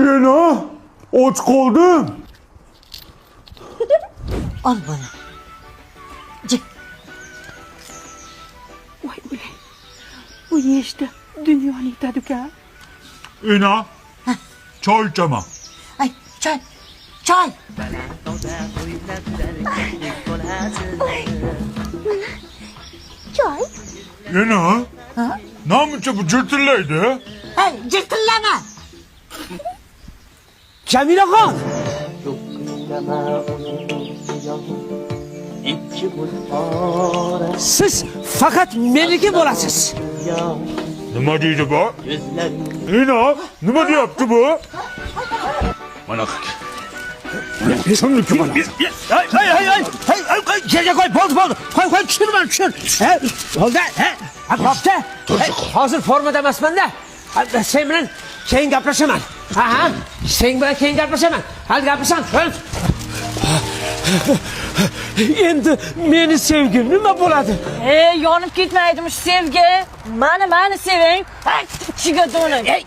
Ana, och qoldim. Al bunu. Cık. Voy o'lay. Bu yeyishda dunyoni yetadi-ku. Ana, choy ichaman. Ay, çay. Çay. Çay. Ana, namuncha bu jirtillaydi? Hey, cırtınlama. Camilaxon! Siz faqat meniki bo'lasiz. Nima deydi bu? Ana, nima deyapti bu? Mana kimniki mana? Hey, yerga qo'y, bo'ldi. Qo'y, tushir. Bo'ldi, atrofda. Hozir formada emasman-da. Sen bilan keyin gaplashaman. Ha, sen bilan keyin gaplashaman. Hali gapirsam. Endi meni sevgim nima bo'ladi? Yonib ketmaydimi sevgi? Mani seving. Ichiga do'ning.